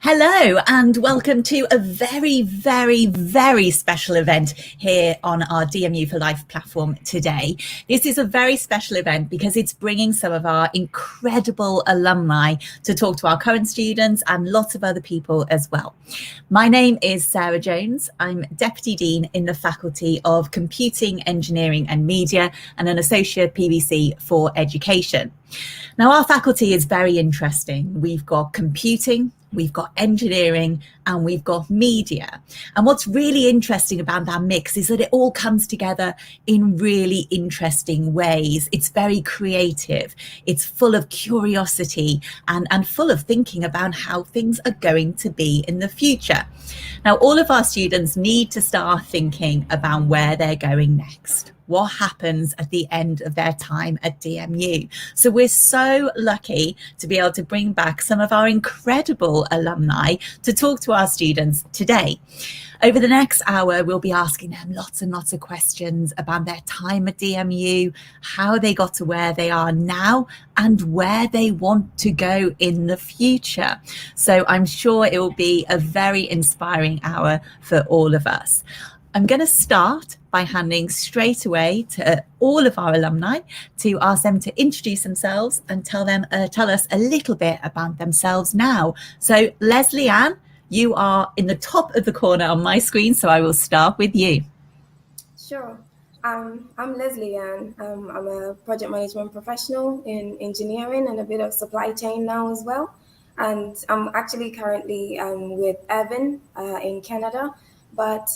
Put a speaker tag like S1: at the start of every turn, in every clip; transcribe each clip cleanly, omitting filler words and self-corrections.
S1: Hello and welcome to a very, very, very special event here on our DMU for Life platform today. This is a very special event because it's bringing some of our incredible alumni to talk to our current students and lots of other people as well. My name is Sarah Jones. I'm Deputy Dean in the Faculty of Computing, Engineering and Media and an Associate PVC for Education. Now, our faculty is very interesting. We've got computing, we've got engineering, and we've got media. And what's really interesting about that mix is that it all comes together in really interesting ways. It's very creative. It's full of curiosity and full of thinking about how things are going to be in the future. Now, all of our students need to start thinking about where they're going next. What happens at the end of their time at DMU. So we're so lucky to be able to bring back some of our incredible alumni to talk to our students today. Over the next hour, we'll be asking them lots and lots of questions about their time at DMU, how they got to where they are now, and where they want to go in the future. So I'm sure it will be a very inspiring hour for all of us. I'm going to start by handing straight away to all of our alumni to ask them to introduce themselves and tell us a little bit about themselves now. So Leslie Ann, you are in the top of the corner on my screen, so I will start with you.
S2: Sure. I'm Leslie Ann. I'm a project management professional in engineering and a bit of supply chain now as well. And I'm actually currently with Irving in Canada. But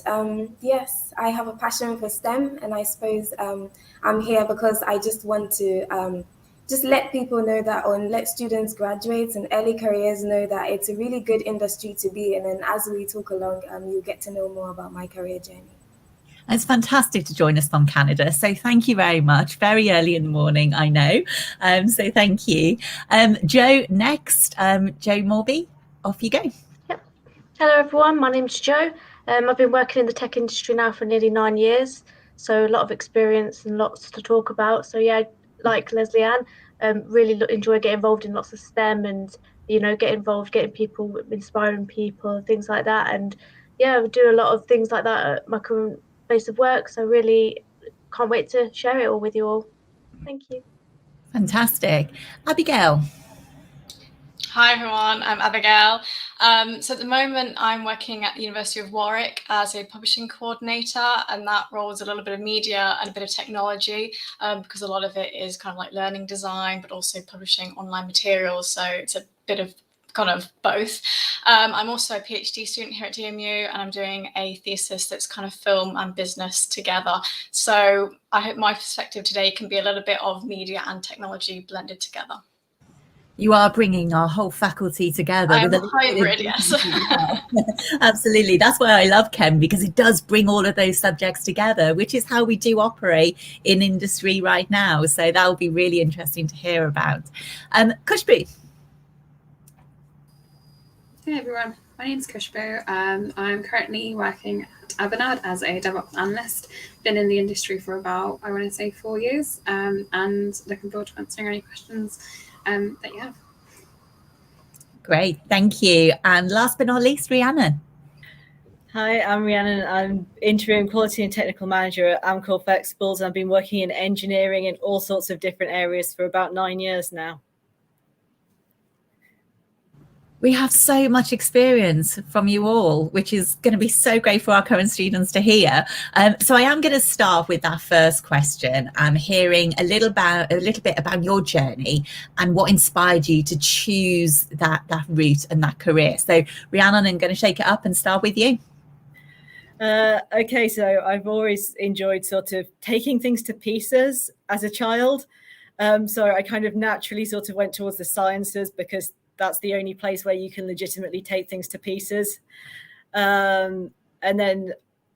S2: yes, I have a passion for STEM, and I suppose I'm here because I just want to just let people know that, or let students, graduates, and early careers know that it's a really good industry to be in. And as we talk along, you'll get to know more about my career journey.
S1: It's fantastic to join us from Canada. So thank you very much. Very early in the morning, I know. So thank you. Jo, next. Jo Mawbey, off you go.
S3: Yep. Hello, everyone. My name's Jo. I've been working in the tech industry now for nearly 9 years, so a lot of experience and lots to talk about. So yeah, like Leslie Ann, really enjoy getting involved in lots of STEM and, get involved, getting people, inspiring people, things like that. And yeah, we do a lot of things like that at my current place of work. So really can't wait to share it all with you all. Thank you.
S1: Fantastic. Abigail.
S4: Hi everyone, I'm Abigail. So at the moment I'm working at the University of Warwick as a publishing coordinator, and that role is a little bit of media and a bit of technology because a lot of it is kind of like learning design, but also publishing online materials. So it's a bit of kind of both. I'm also a PhD student here at DMU, and I'm doing a thesis that's kind of film and business together. So I hope my perspective today can be a little bit of media and technology blended together.
S1: You are bringing our whole faculty together.
S4: I'm a hybrid, yes.
S1: Absolutely. That's why I love Chem, because it does bring all of those subjects together, which is how we do operate in industry right now. So that will be really interesting to hear about. Khusbu.
S5: Hey everyone, my name's Khusbu. I'm currently working at Avanade as a DevOps analyst. Been in the industry for about, I want to say, 4 years, and looking forward to answering any questions that you have.
S1: Great, thank you. And last but not least, Rhiannon.
S6: Hi, I'm Rhiannon. I'm interim quality and technical manager at Amcor Flexibles. I've been working in engineering in all sorts of different areas for about 9 years now.
S1: We have so much experience from you all, which is going to be so great for our current students to hear. So I am going to start with that first question. I'm hearing a little bit about your journey and what inspired you to choose that route and that career. So Rhiannon, I'm going to shake it up and start with you.
S6: Okay, so I've always enjoyed sort of taking things to pieces as a child. So I kind of naturally sort of went towards the sciences because that's the only place where you can legitimately take things to pieces. And then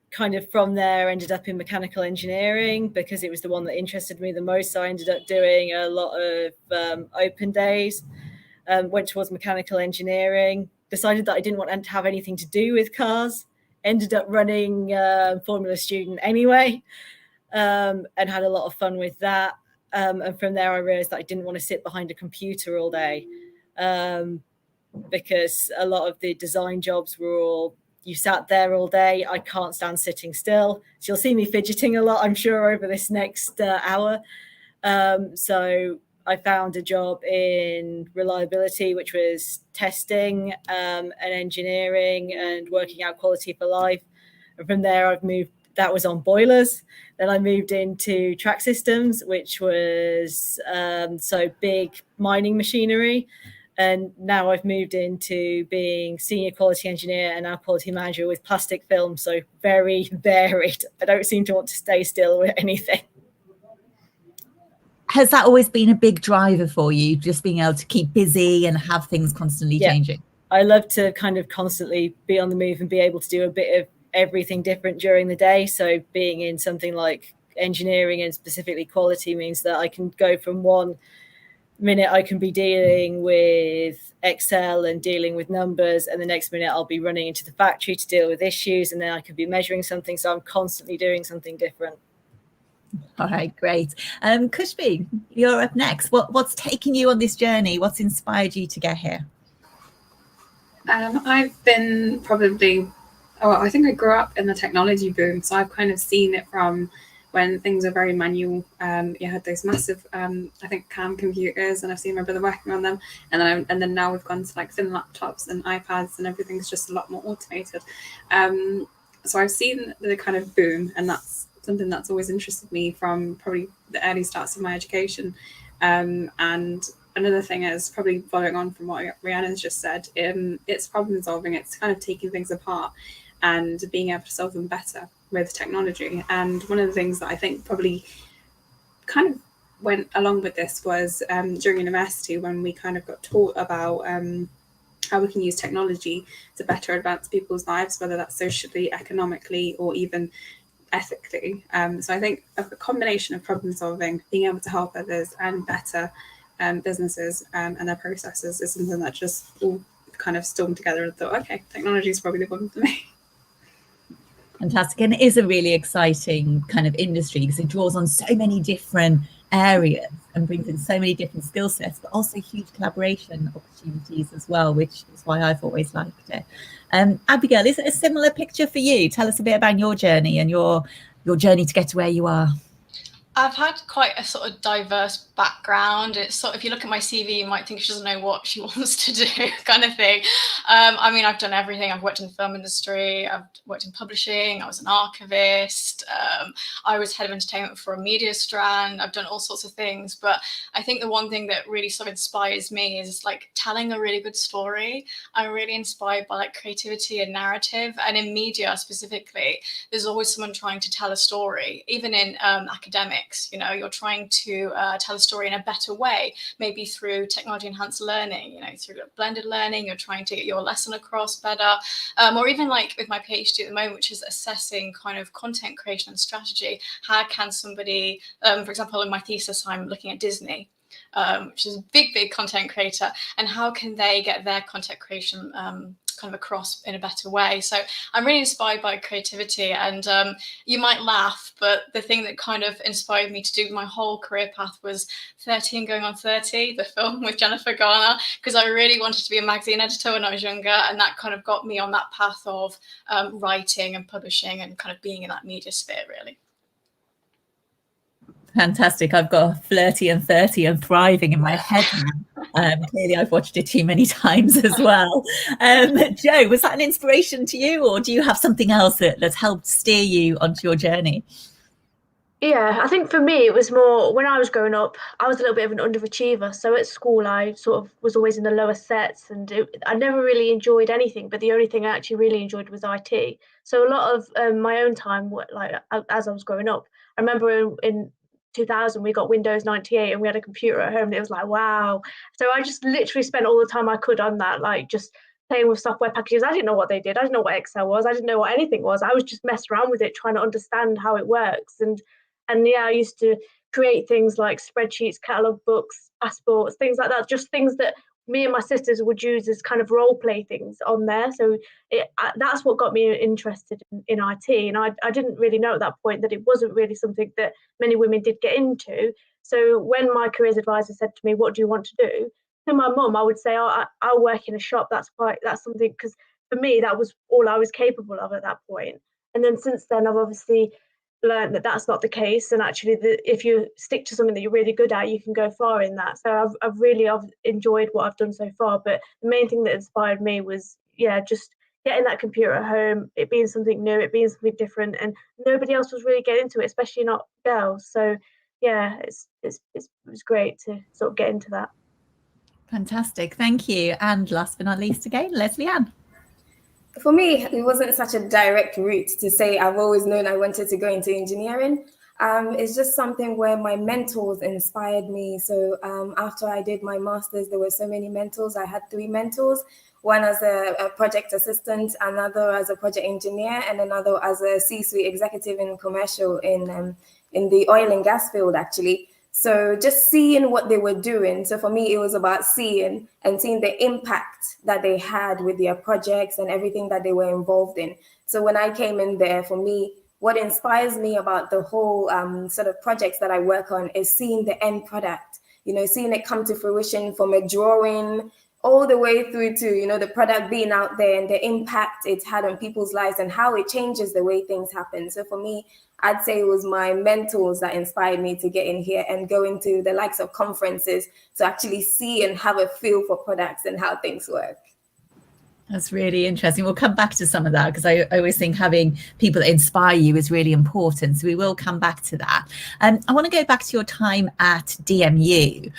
S6: kind of from there ended up in mechanical engineering because it was the one that interested me the most. So I ended up doing a lot of open days, went towards mechanical engineering, decided that I didn't want to have anything to do with cars, ended up running Formula Student anyway, and had a lot of fun with that. And from there I realized that I didn't want to sit behind a computer all day. because a lot of the design jobs were all, you sat there all day. I can't stand sitting still. So you'll see me fidgeting a lot, I'm sure, over this next hour. So I found a job in reliability, which was testing and engineering and working out quality for life. And from there, I've moved, that was on boilers. Then I moved into track systems, which was so big mining machinery. And now I've moved into being senior quality engineer and now quality manager with plastic film. So very varied. I don't seem to want to stay still with anything.
S1: Has that always been a big driver for you, just being able to keep busy and have things constantly changing?
S6: I love to kind of constantly be on the move and be able to do a bit of everything different during the day. So being in something like engineering and specifically quality means that I can go from one minute I can be dealing with Excel and dealing with numbers, and the next minute I'll be running into the factory to deal with issues, and then I could be measuring something. So I'm constantly doing something different.
S1: All right, great. Khusbu, you're up next. What's taken you on this journey? What's inspired you to get here?
S5: I've been probably, I think I grew up in the technology boom, so I've kind of seen it from when things are very manual. You had those massive, I think, CAM computers, and I've seen my brother working on them. And then now we've gone to like thin laptops and iPads, and everything's just a lot more automated. So I've seen the kind of boom, and that's something that's always interested me from probably the early starts of my education. And another thing is probably following on from what Rhiannon's just said, it's problem solving, it's kind of taking things apart and being able to solve them better with technology. And one of the things that I think probably kind of went along with this was during university, when we kind of got taught about how we can use technology to better advance people's lives, whether that's socially, economically, or even ethically. So I think a combination of problem solving, being able to help others, and better businesses and their processes is something that just all kind of stormed together and thought, okay, technology is probably the one for me.
S1: Fantastic. And it is a really exciting kind of industry because it draws on so many different areas and brings in so many different skill sets, but also huge collaboration opportunities as well, which is why I've always liked it. Abigail, is it a similar picture for you? Tell us a bit about your journey and your journey to get to where you are.
S4: I've had quite a sort of diverse background. It's sort of, if you look at my CV, you might think she doesn't know what she wants to do, kind of thing. I mean, I've done everything. I've worked in the film industry. I've worked in publishing. I was an archivist. I was head of entertainment for a media strand. I've done all sorts of things. But I think the one thing that really sort of inspires me is like telling a really good story. I'm really inspired by like creativity and narrative. And in media specifically, there's always someone trying to tell a story, even in academics. You know, you're trying to tell a story in a better way, maybe through technology enhanced learning, you know, through blended learning. You're trying to get your lesson across better, or even like with my PhD at the moment, which is assessing kind of content creation and strategy. How can somebody, for example, in my thesis, I'm looking at Disney, which is a big content creator, and how can they get their content creation kind of across in a better way. So I'm really inspired by creativity, and you might laugh, but the thing that kind of inspired me to do my whole career path was 30 and Going on 30, the film with Jennifer Garner, because I really wanted to be a magazine editor when I was younger, and that kind of got me on that path of writing and publishing and kind of being in that media sphere, really.
S1: Fantastic. I've got Flirty and 30 and Thriving in my head now. Clearly I've watched it too many times as well. Jo, was that an inspiration to you, or do you have something else that's helped steer you onto your journey?
S3: Yeah, I think for me, it was more when I was growing up, I was a little bit of an underachiever. So at school, I sort of was always in the lower sets, and I never really enjoyed anything. But the only thing I actually really enjoyed was IT. So a lot of my own time, like as I was growing up, I remember in 2000 we got Windows 98 and we had a computer at home, and it was like, wow. So I just literally spent all the time I could on that, like just playing with software packages. I didn't know what they did. I didn't know what Excel was. I didn't know what anything was. I was just messing around with it, trying to understand how it works. And yeah, I used to create things like spreadsheets, catalog books, passports, things like that, just things that me and my sisters would use as kind of role play things on there. So that's what got me interested in IT. And I didn't really know at that point that it wasn't really something that many women did get into. So when my careers advisor said to me, what do you want to do? to my mum, I would say, I'll work in a shop. That's something, because for me, that was all I was capable of at that point. And then since then, I've obviously learned that that's not the case. And actually, if you stick to something that you're really good at, you can go far in that. So I've really enjoyed what I've done so far. But the main thing that inspired me was, just getting that computer at home, it being something new, it being something different. And nobody else was really getting into it, especially not girls. So yeah, it was great to sort of get into that.
S1: Fantastic, thank you. And last but not least again, Leslie Ann.
S2: For me, it wasn't such a direct route to say I've always known I wanted to go into engineering. It's just something where my mentors inspired me. So after I did my master's, there were so many mentors. I had 3 mentors, one as a project assistant, another as a project engineer, and another as a C-suite executive in commercial in the oil and gas field, actually. So just seeing what they were doing. So for me, it was about seeing the impact that they had with their projects and everything that they were involved in. So when I came in there, for me, what inspires me about the whole sort of projects that I work on is seeing the end product, seeing it come to fruition from a drawing all the way through to, the product being out there and the impact it's had on people's lives and how it changes the way things happen. So for me, I'd say it was my mentors that inspired me to get in here and go into the likes of conferences to actually see and have a feel for products and how things work.
S1: That's really interesting. We'll come back to some of that, because I always think having people that inspire you is really important. So we will come back to that. I want to go back to your time at DMU.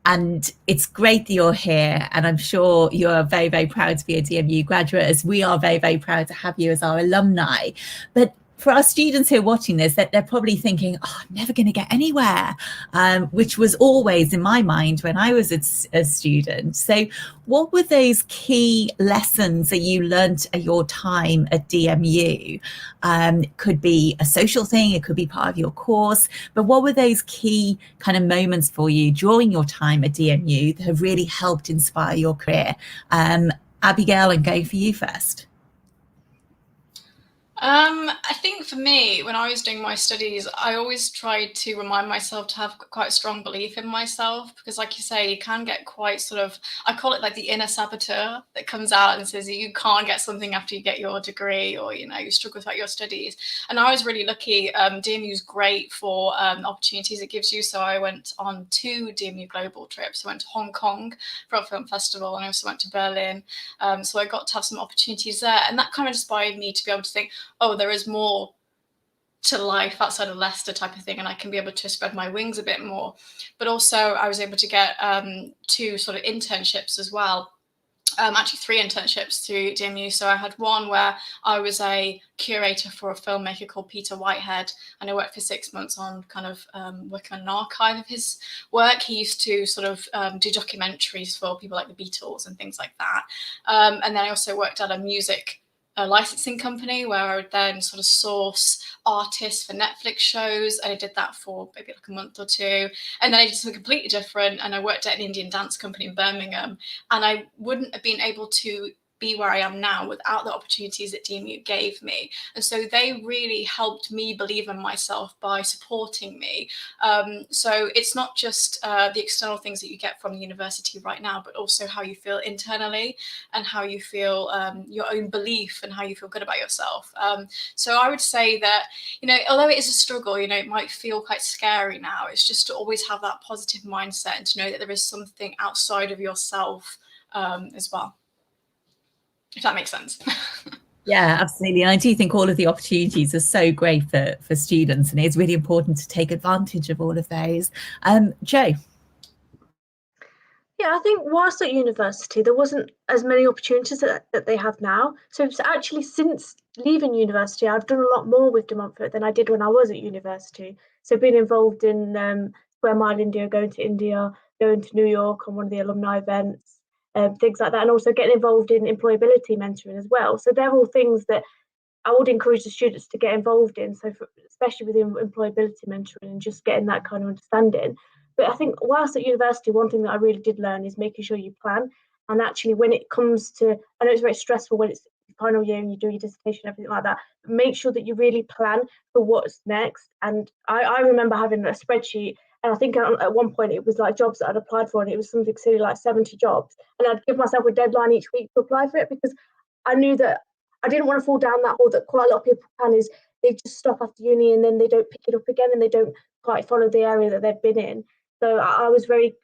S1: And it's great that you're here. And I'm sure you're very, very proud to be a DMU graduate, as we are very, very proud to have you as our alumni. But for our students who are watching this, that they're probably thinking, oh, I'm never going to get anywhere, which was always in my mind when I was a student. So what were those key lessons that you learned at your time at DMU? It could be a social thing, it could be part of your course, but what were those key kind of moments for you during your time at DMU that have really helped inspire your career? Abigail, I'm going for you first.
S4: I think for me, when I was doing my studies, I always tried to remind myself to have quite a strong belief in myself, because like you say, you can get quite sort of, I call it like the inner saboteur that comes out and says you can't get something after you get your degree, or, you struggle throughout your studies. And I was really lucky. DMU is great for opportunities it gives you. So I went on 2 DMU global trips. I went to Hong Kong for a film festival, and I also went to Berlin. So I got to have some opportunities there. And that kind of inspired me to be able to think, oh, there is more to life outside of Leicester type of thing, and I can be able to spread my wings a bit more. But also I was able to get 2 sort of internships as well. Actually 3 internships through DMU. So I had one where I was a curator for a filmmaker called Peter Whitehead, and I worked for 6 months on kind of working on an archive of his work. He used to sort of do documentaries for people like the Beatles and things like that. And then I also worked at a music licensing company where I would then sort of source artists for Netflix shows, and I did that for maybe like a month or 2. And then I did something completely different, and I worked at an Indian dance company in Birmingham, and I wouldn't have been able to be where I am now without the opportunities that DMU gave me. And so they really helped me believe in myself by supporting me. So it's not just the external things that you get from the university right now, but also how you feel internally and how you feel your own belief and how you feel good about yourself. So I would say that, although it is a struggle, it might feel quite scary now. It's just to always have that positive mindset and to know that there is something outside of yourself as well. If that makes sense.
S1: Yeah, absolutely. And I do think all of the opportunities are so great for students, and it's really important to take advantage of all of those. Jo?
S3: Yeah, I think whilst at university, there wasn't as many opportunities that they have now. So it's actually since leaving university, I've done a lot more with De Montfort than I did when I was at university. So being involved in Square Mile India, going to New York on one of the alumni events, things like that, and also getting involved in employability mentoring as well. So they're all things that I would encourage the students to get involved in. So especially with employability mentoring and just getting that kind of understanding. But I think whilst at university, one thing that I really did learn is making sure you plan. And actually when it comes to, I know it's very stressful when it's final year and you do your dissertation, everything like that, make sure that you really plan for what's next. And I remember having a spreadsheet And I think at one point it was like jobs that I'd applied for, and it was something silly like 70 jobs. And I'd give myself a deadline each week to apply for it, because I knew that I didn't want to fall down that hole that quite a lot of people can, is they just stop after uni and then they don't pick it up again and they don't quite follow the area that they've been in. So I was very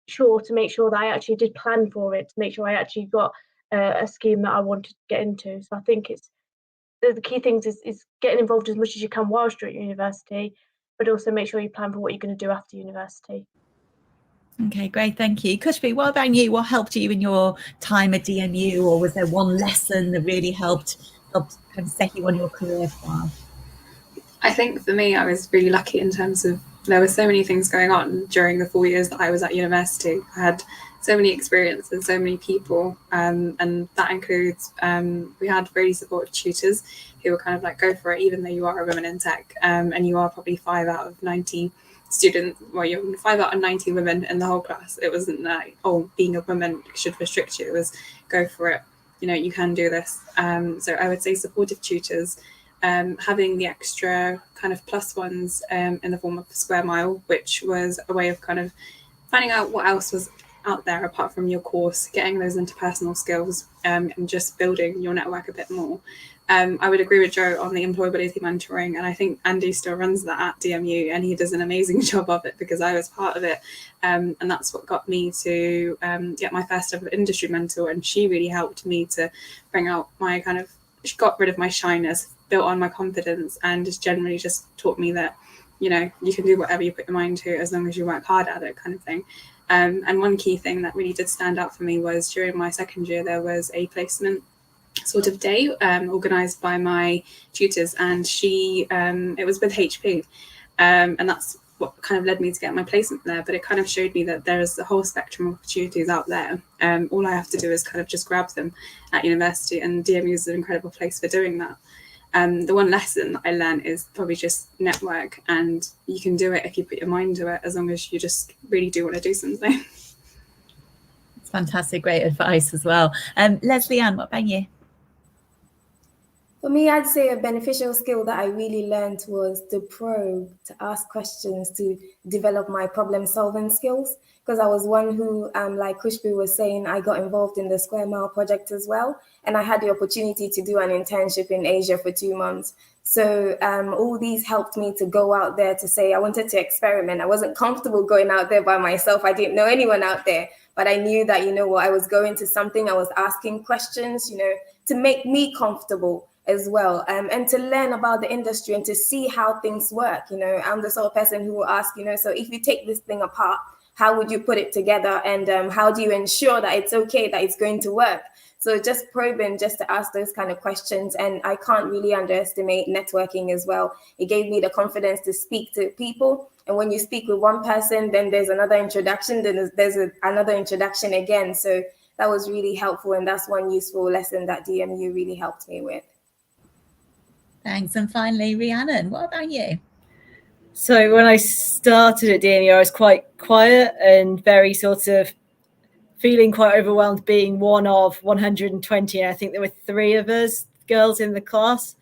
S3: sure to make sure that I actually did plan for it, to make sure I actually got a scheme that I wanted to get into. So I think it's the key things is getting involved as much as you can whilst you're at university, but also make sure you plan for what you're going to do after university.
S1: Okay, great, thank you. Khusbu, what about you? What helped you in your time at DMU, or was there one lesson that really helped kind of set you on your career path?
S5: I think for me, I was really lucky in terms of there were so many things going on during the 4 years that I was at university. I had so many experiences, so many people, and that includes we had really supportive tutors who were kind of like, go for it, even though you are a woman in tech, and you are probably 5 out of 90 students, well, you're 5 out of 90 women in the whole class. It wasn't like, oh, being a woman should restrict you. It was, go for it, you know, you can do this. So I would say supportive tutors, having the extra kind of plus ones in the form of Square Mile, which was a way of kind of finding out what else was out there apart from your course, getting those interpersonal skills, and just building your network a bit more. I would agree with Joe on the employability mentoring, and I think Andy still runs that at DMU, and he does an amazing job of it because I was part of it, and that's what got me to get my first ever industry mentor, and she really helped me to bring out my kind of, she got rid of my shyness, built on my confidence, and just generally just taught me that, you know, you can do whatever you put your mind to as long as you work hard at it, kind of thing. And one key thing that really did stand out for me was during my second year, there was a placement sort of day organised by my tutors, and she, it was with HP, and that's what kind of led me to get my placement there. But it kind of showed me that there is a whole spectrum of opportunities out there. All I have to do is kind of just grab them at university, and DMU is an incredible place for doing that. The one lesson that I learned is probably just network, and you can do it if you put your mind to it, as long as you just really do want to do something.
S1: It's fantastic, great advice as well. Leslie Ann, what about you?
S2: For me, I'd say a beneficial skill that I really learned was to probe, to ask questions, to develop my problem-solving skills. Because I was one who, like Khusbu was saying, I got involved in the Square Mile project as well. And I had the opportunity to do an internship in Asia for 2 months. So all these helped me to go out there to say, I wanted to experiment. I wasn't comfortable going out there by myself. I didn't know anyone out there. But I knew that, you know what, I was going to something, I was asking questions, you know, to make me comfortable as well, and to learn about the industry and to see how things work. You know, I'm the sort of person who will ask, you know, so if you take this thing apart, how would you put it together, and how do you ensure that it's okay, that it's going to work? So just probing, just to ask those kind of questions. And I can't really underestimate networking as well. It gave me the confidence to speak to people. And when you speak with one person, then there's another introduction, then there's another introduction again. So that was really helpful. And that's one useful lesson that DMU really helped me with.
S1: Thanks. And finally, Rhiannon, what about you?
S6: So when I started at DMU, I was quite quiet and very sort of feeling quite overwhelmed, being one of 120. And I think there were 3 of us girls in the class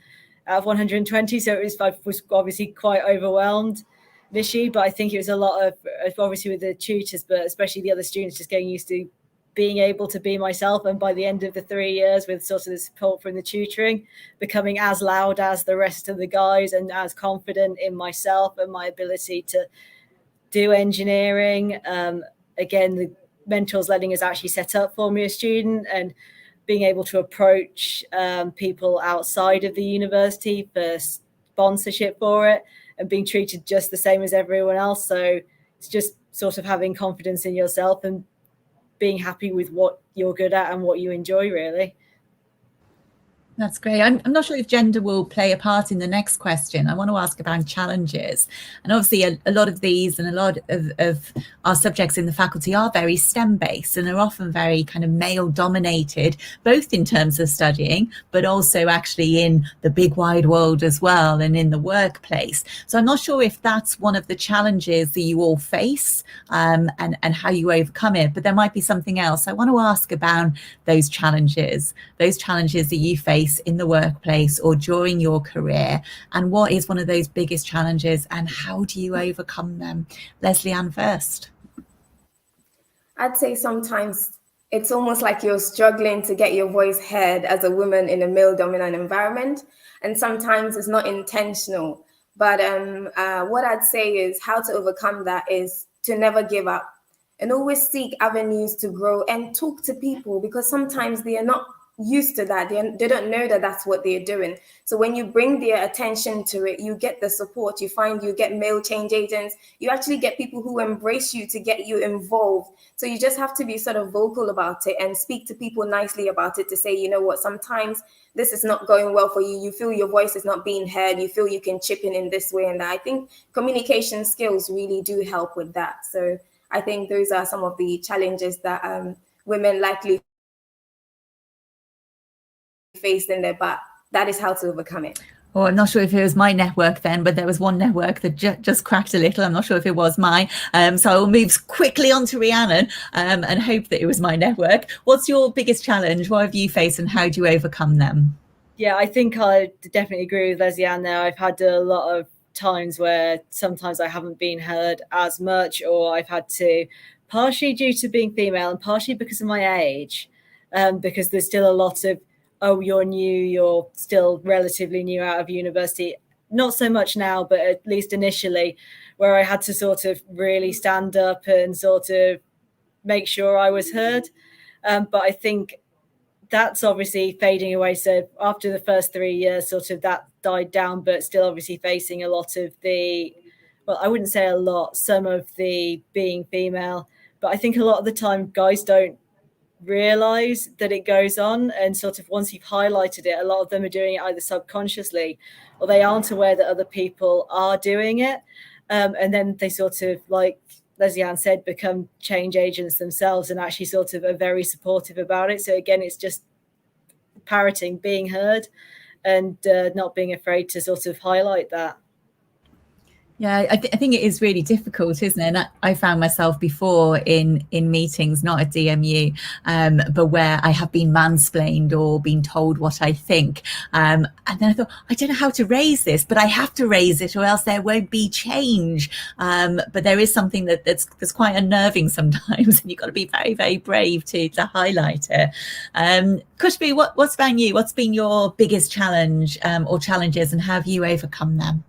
S6: out of 120. So I was obviously quite overwhelmed initially, but I think it was a lot of, obviously with the tutors, but especially the other students, just getting used to being able to be myself. And by the end of the 3 years, with sort of the support from the tutoring, becoming as loud as the rest of the guys and as confident in myself and my ability to do engineering. Again, the mentors letting us actually set up for me a student, and being able to approach people outside of the university for sponsorship for it, and being treated just the same as everyone else. So it's just sort of having confidence in yourself and being happy with what you're good at and what you enjoy, really.
S1: That's great. I'm not sure if gender will play a part in the next question. I want to ask about challenges. And obviously a lot of these and a lot of our subjects in the faculty are very STEM based and are often very kind of male dominated, both in terms of studying, but also actually in the big wide world as well and in the workplace. So I'm not sure if that's one of the challenges that you all face, and how you overcome it, but there might be something else. I want to ask about those challenges that you face face in the workplace or during your career? And what is one of those biggest challenges and how do you overcome them? Leslie-Ann first.
S2: I'd say sometimes it's almost like you're struggling to get your voice heard as a woman in a male-dominant environment. And sometimes it's not intentional. But what I'd say is how to overcome that is to never give up and always seek avenues to grow and talk to people, because sometimes they are not used to that. They don't know that that's what they're doing. So when you bring their attention to it, you get the support. You find you get male change agents. You actually get people who embrace you to get you involved. So you just have to be sort of vocal about it and speak to people nicely about it to say, you know what, sometimes this is not going well for you. You feel your voice is not being heard. You feel you can chip in this way and that. I think communication skills really do help with that. So I think those are some of the challenges that women likely faced in there, but that is how to overcome it.
S1: Oh, I'm not sure if it was my network then, but there was one network that just cracked a little. I'm not sure if it was mine. So I will move quickly on to Rhiannon and hope that it was my network. What's your biggest challenge? What have you faced and how do you overcome them?
S6: Yeah, I think I definitely agree with Leslie-Ann there. I've had a lot of times where sometimes I haven't been heard as much, or I've had to, partially due to being female and partially because of my age, because there's still a lot of, oh, you're new, you're still relatively new out of university. Not so much now, but at least initially, where I had to sort of really stand up and sort of make sure I was heard. But I think that's obviously fading away. So after the first 3 years, sort of that died down, but still obviously facing a lot of the, well, I wouldn't say a lot, some of the being female. But I think a lot of the time guys don't realize that it goes on, and sort of once you've highlighted it, a lot of them are doing it either subconsciously or they aren't aware that other people are doing it, and then they sort of, like Leslie-Ann said, become change agents themselves and actually sort of are very supportive about it. So again, it's just parroting, being heard, and not being afraid to sort of highlight that.
S1: Yeah, I think it is really difficult, isn't it? And I found myself before in meetings, not at DMU, but where I have been mansplained or been told what I think. And then I thought, I don't know how to raise this, but I have to raise it or else there won't be change. But there is something that's quite unnerving sometimes, and you've got to be very, very brave to highlight it. Khusbu, what's about you? What's been your biggest challenge or challenges, and how have you overcome them?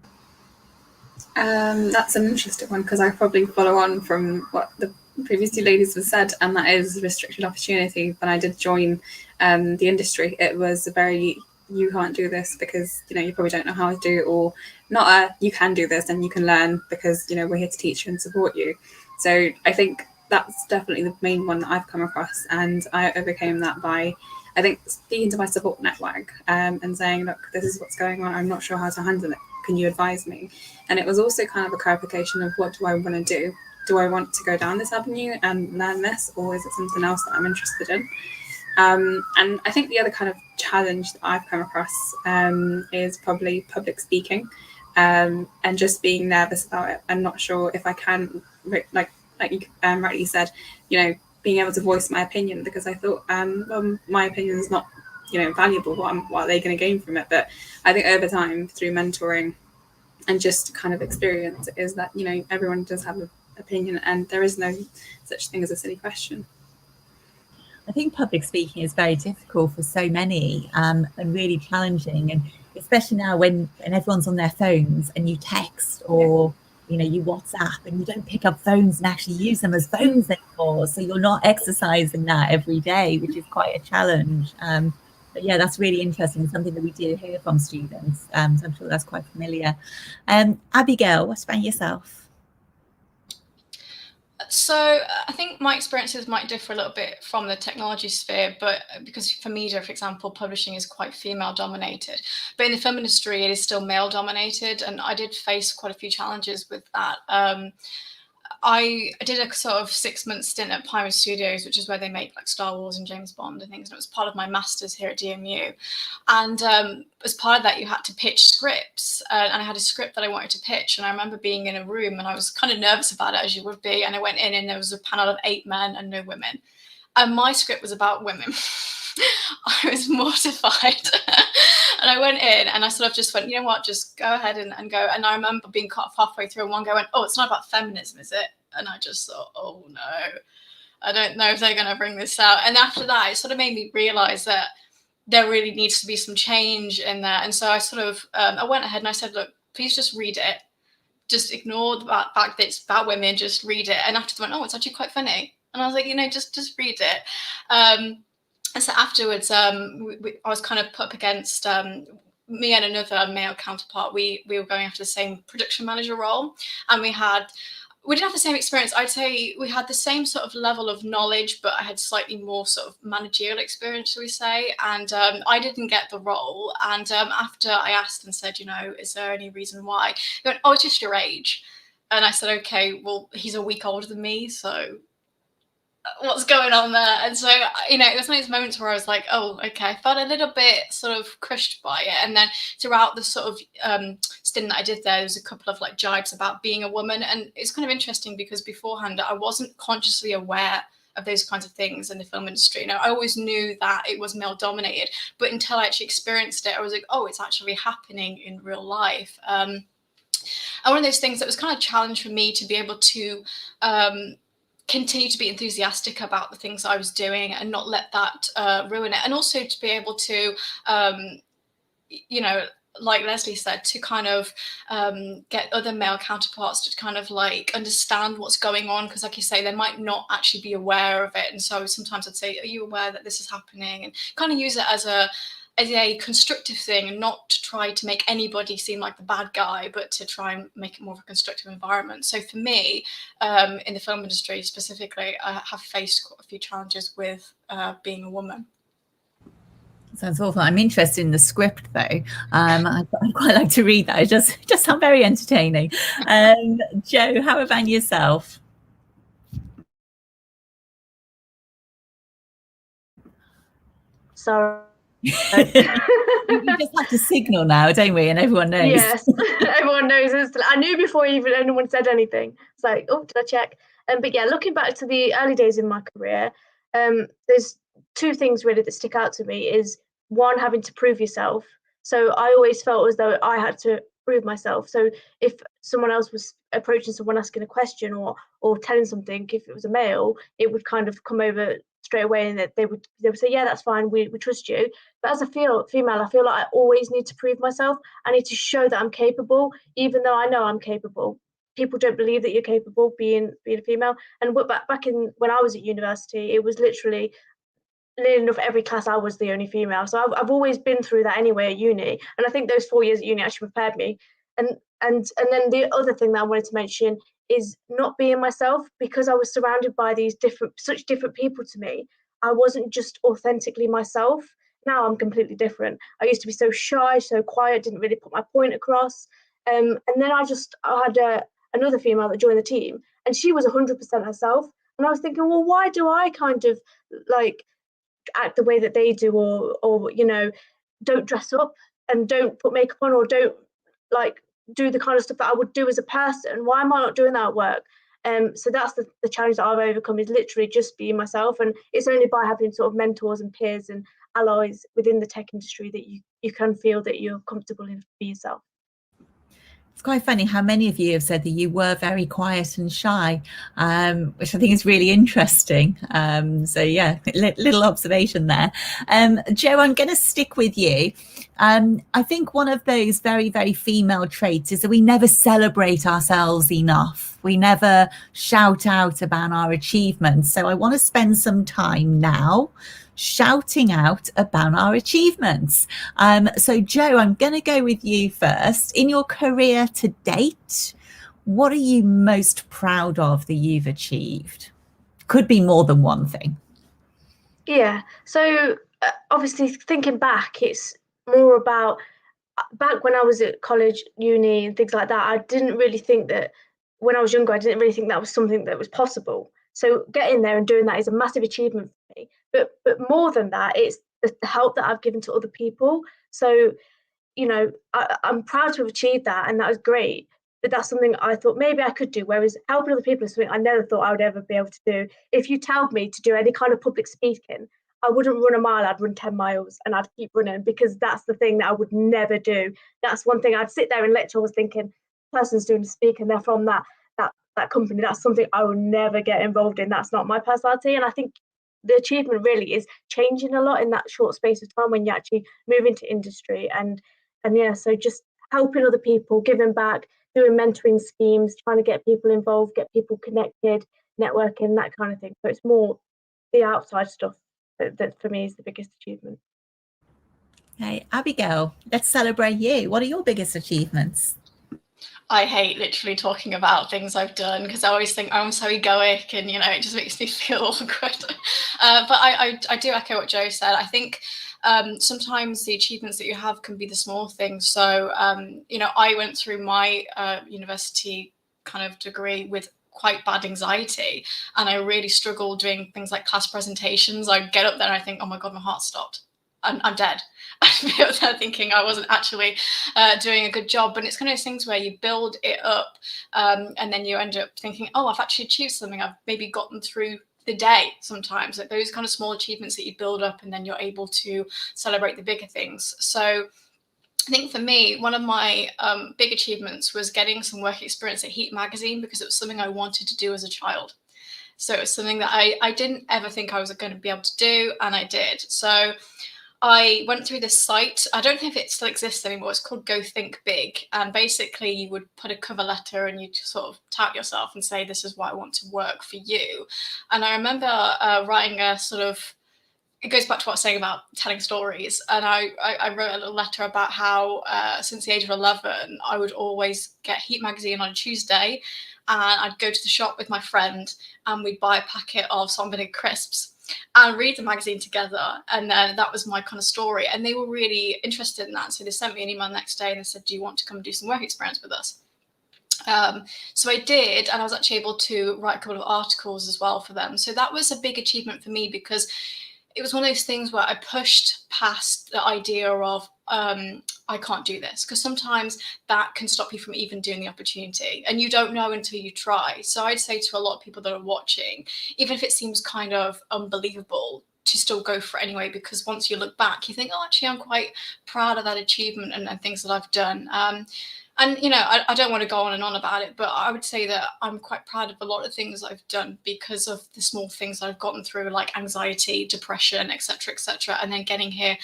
S5: That's an interesting one, because I probably follow on from what the previous two ladies have said, and that is restricted opportunity. When I did join the industry, it was a very, you can't do this because, you know, you probably don't know how to do it, or not a, you can do this and you can learn because, you know, we're here to teach you and support you. So I think that's definitely the main one that I've come across, and I overcame that by, I think, speaking to my support network and saying, look, this is what's going on. I'm not sure how to handle it. Can you advise me? And it was also kind of a clarification of, what do I want to do? Do I want to go down this avenue and learn this, or is it something else that I'm interested in? And I think the other kind of challenge that I've come across is probably public speaking, and just being nervous about it and not sure if I can, like you rightly said, you know, being able to voice my opinion, because I thought, well, my opinion is not, you know, valuable. What are they going to gain from it? But I think over time, through mentoring and just kind of experience, is that, you know, everyone does have an opinion, and there is no such thing as a silly question.
S1: I think public speaking is very difficult for so many, and really challenging, and especially now when everyone's on their phones and you text or you know, you WhatsApp and you don't pick up phones and actually use them as phones anymore. So you're not exercising that every day, which is quite a challenge. But yeah, that's really interesting, something that we do hear from students. So I'm sure that's quite familiar. Abigail, what about yourself?
S4: So I think my experiences might differ a little bit from the technology sphere, but because for media, for example, publishing is quite female dominated, but in the film industry, it is still male dominated. And I did face quite a few challenges with that. I did a sort of 6-month stint at Pirate Studios, which is where they make like Star Wars and James Bond and things. And it was part of my master's here at DMU. And as part of that, you had to pitch scripts. And I had a script that I wanted to pitch. And I remember being in a room and I was kind of nervous about it, as you would be. And I went in and there was a panel of 8 men and no women. And my script was about women. I was mortified. And I went in and I sort of just went, you know what, just go ahead and go. And I remember being cut off halfway through and one guy went, oh, it's not about feminism, is it? And I just thought, oh no, I don't know if they're going to bring this out. And after that, it sort of made me realize that there really needs to be some change in there. And so I sort of, I went ahead and I said, look, please just read it. Just ignore the fact that it's about women, just read it. And after they went, oh, it's actually quite funny. And I was like, you know, just read it. And so afterwards, I was kind of put up against me and another male counterpart. We were going after the same production manager role, and we didn't have the same experience. I'd say we had the same sort of level of knowledge, but I had slightly more sort of managerial experience, shall we say. And I didn't get the role. And after I asked and said, you know, is there any reason why? He went, oh, it's just your age. And I said, okay, well, he's a week older than me, so what's going on there? And so, you know, it was one of those moments where I was like, oh, okay, I felt a little bit sort of crushed by it. And then throughout the sort of stint that I did there was a couple of like jibes about being a woman. And it's kind of interesting because beforehand I wasn't consciously aware of those kinds of things in the film industry. You know, I always knew that it was male dominated, but until I actually experienced it, I was like, oh, it's actually happening in real life. And one of those things that was kind of a challenge for me to be able to continue to be enthusiastic about the things I was doing and not let that ruin it. And also to be able to, you know, like Leslie said, to kind of get other male counterparts to kind of like understand what's going on. Because like you say, they might not actually be aware of it. And so sometimes I'd say, are you aware that this is happening? And kind of use it as a constructive thing, and not to try to make anybody seem like the bad guy, but to try and make it more of a constructive environment. So for me, in the film industry specifically, I have faced quite a few challenges with being a woman.
S1: Sounds awful. I'm interested in the script though. I'd quite like to read that. It just sounds very entertaining. Jo, how about yourself?
S3: Sorry.
S1: We just have to signal now, don't we? And everyone knows.
S3: Yes, everyone knows. I knew before even anyone said anything. It's like, oh, did I check? But yeah, looking back to the early days in my career, there's two things really that stick out to me. Is one, having to prove yourself. So I always felt as though I had to prove myself. So if someone else was approaching someone asking a question or telling something, if it was a male, it would kind of come over straight away, and that they would say, yeah, that's fine, we trust you. But as a female, I feel like I always need to prove myself. I need to show that I'm capable, even though I know I'm capable. People don't believe that you're capable being a female. And back in when I was at university, it was literally nearly enough every class I was the only female. So I've always been through that anyway at uni, and I think those 4 years at uni actually prepared me. And then the other thing that I wanted to mention is not being myself, because I was surrounded by these such different people to me. I wasn't just authentically myself. Now I'm completely different. I used to be so shy, so quiet, didn't really put my point across. And then I had another female that joined the team, and she was 100% herself. And I was thinking, well, why do I kind of like act the way that they do, or you know, don't dress up and don't put makeup on, or don't like do the kind of stuff that I would do as a person? Why am I not doing that at work? So that's the challenge that I've overcome, is literally just being myself. And it's only by having sort of mentors and peers and allies within the tech industry that you can feel that you're comfortable in being yourself.
S1: It's quite funny how many of you have said that you were very quiet and shy, which I think is really interesting. So yeah, little observation there. Jo, I'm going to stick with you. I think one of those very, very female traits is that we never celebrate ourselves enough. We never shout out about our achievements. So I want to spend some time now shouting out about our achievements. So Jo, I'm going to go with you first. In your career to date, what are you most proud of that you've achieved? Could be more than one thing.
S3: Yeah, so obviously thinking back, it's more about back when I was at college, uni and things like that. I didn't really think that, when I was younger, I didn't really think that was something that was possible. So getting there and doing that is a massive achievement for me. But more than that, it's the help that I've given to other people. So, you know, I'm proud to have achieved that, and that was great. But that's something I thought maybe I could do. Whereas helping other people is something I never thought I would ever be able to do. If you told me to do any kind of public speaking, I wouldn't run a mile, I'd run 10 miles and I'd keep running, because that's the thing that I would never do. That's one thing I'd sit there in lecture, I was thinking, person's doing a speak and they're from that company, that's something I will never get involved in. That's not my personality. And I think the achievement really is changing a lot in that short space of time when you actually move into industry. And yeah, so just helping other people, giving back, doing mentoring schemes, trying to get people involved, get people connected, networking, that kind of thing. So it's more the outside stuff that for me is the biggest achievement.
S1: Hey, Abigail, let's celebrate you. What are your biggest achievements?
S4: I hate literally talking about things I've done, because I always think I'm so egoic and, it just makes me feel awkward. But I do echo what Jo said. I think sometimes the achievements that you have can be the small things. So, I went through my university kind of degree with quite bad anxiety, and I really struggled doing things like class presentations. I get up there and I think, oh my God, my heart stopped. I'm dead. I'd be up there thinking I wasn't actually doing a good job. But it's kind of those things where you build it up and then you end up thinking, oh, I've actually achieved something. I've maybe gotten through the day sometimes. Like those kind of small achievements that you build up, and then you're able to celebrate the bigger things. So I think for me, one of my big achievements was getting some work experience at Heat magazine, because it was something I wanted to do as a child. So it was something that I didn't ever think I was going to be able to do, and I did. So I went through this site. I don't know if it still exists anymore. It's called Go Think Big. And basically you would put a cover letter and you just sort of tout yourself and say, this is why I want to work for you. And I remember writing a sort of, it goes back to what I was saying about telling stories. And I wrote a little letter about how since the age of 11, I would always get Heat magazine on a Tuesday, and I'd go to the shop with my friend and we'd buy a packet of salt and vinegar crisps and read the magazine together. And then that was my kind of story. And they were really interested in that. So they sent me an email the next day and they said, do you want to come and do some work experience with us? So I did, and I was actually able to write a couple of articles as well for them. So that was a big achievement for me, because it was one of those things where I pushed past the idea of I can't do this, because sometimes that can stop you from even doing the opportunity, and you don't know until you try. So I'd say to a lot of people that are watching, even if it seems kind of unbelievable, to still go for it anyway, because once you look back, you think, oh, actually, I'm quite proud of that achievement and things that I've done. And, I don't want to go on and on about it, but I would say that I'm quite proud of a lot of things I've done because of the small things I've gotten through, like anxiety, depression, etc., etc. And then getting here,